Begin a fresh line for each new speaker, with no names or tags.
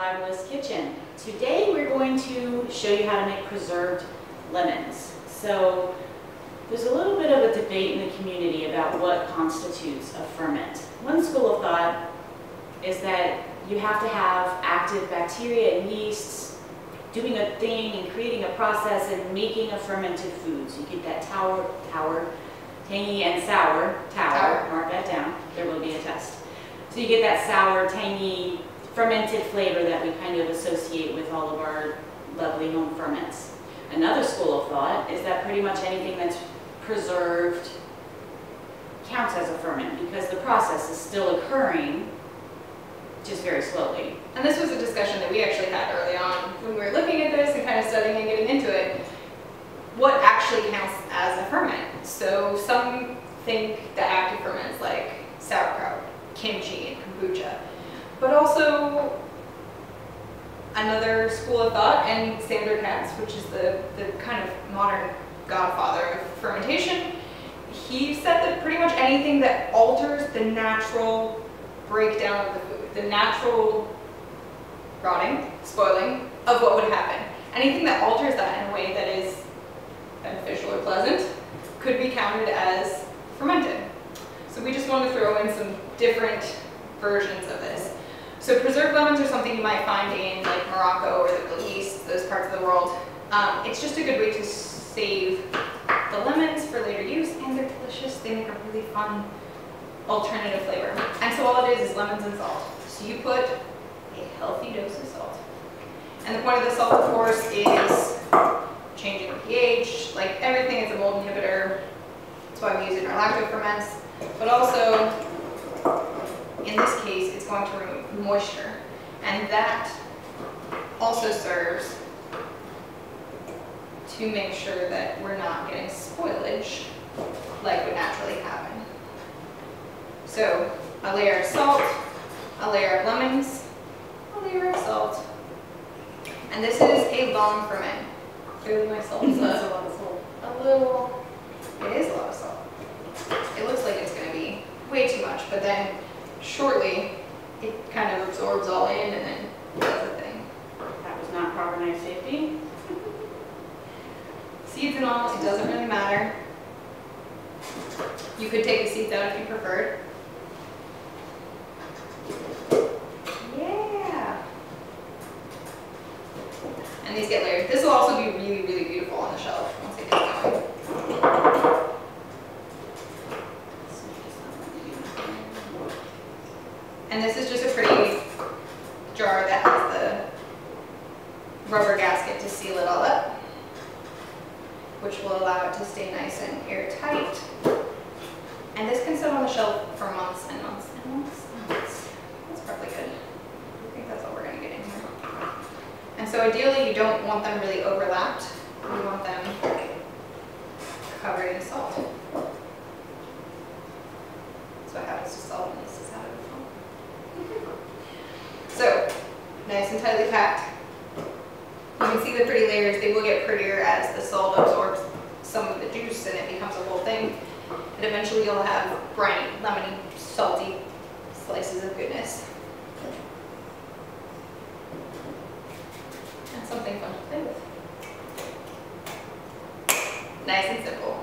Revivalist Kitchen. Today we're going to show you how to make preserved lemons. So there's a little bit of a debate in the community about what constitutes a ferment. One school of thought is that you have to have active bacteria and yeasts doing a thing and creating a process and making a fermented food. So you get that tangy and sour, mark that down, there will be a test. So you get that sour, tangy, fermented flavor that we kind of associate with all of our lovely home ferments. Another school of thought is that pretty much anything that's preserved counts as a ferment because the process is still occurring, just very slowly.
And this was a discussion that we actually had early on when we were looking at this and kind of studying and getting into it. What actually counts as a ferment? So some think that active ferments like sauerkraut, kimchi, and kombucha. But also another school of thought, and Sandor Katz, which is the kind of modern godfather of fermentation, he said that pretty much anything that alters the natural breakdown of the food, the natural rotting, spoiling of what would happen, anything that alters that in a way that is beneficial or pleasant could be counted as fermented. So we just want to throw in some different versions of this. So preserved lemons are something you might find in like Morocco or the Middle East, those parts of the world. It's just a good way to save the lemons for later use, and they're delicious. They make a really fun alternative flavor. And so all it is lemons and salt. So you put a healthy dose of salt. And the point of the salt, of course, is changing the pH. Like everything is a mold inhibitor. That's why we use it in our lacto ferments. But also, in this case, it's going to remove moisture. And that also serves to make sure that we're not getting spoilage like would naturally happen. So a layer of salt, a layer of lemons, a layer of salt. And this is a long ferment. Clearly my salt is a lot of salt. It is a lot of salt. It looks like it's going to be way too much, but then shortly it kind of absorbs all in and then does the thing.
That was not proper knife safety.
Seeds and all, it doesn't really matter. You could take the seeds out if you preferred. Yeah. And these get layered. This will also be really, really beautiful on the shelf once it gets going. And this is just a pretty jar that has the rubber gasket to seal it all up, which will allow it to stay nice and airtight. And this can sit on the shelf for months and months and months and months. That's probably good. I think that's all we're going to get in here. And so ideally you don't want them really overlapped. You want them covered in salt. That's what happens to salt when this is out of the foam. So, nice and tightly packed. You can see the pretty layers. They will get prettier as the salt absorbs some of the juice and it becomes a whole thing. And eventually you'll have briny, lemony, salty slices of goodness. And something fun to play with. Nice and simple.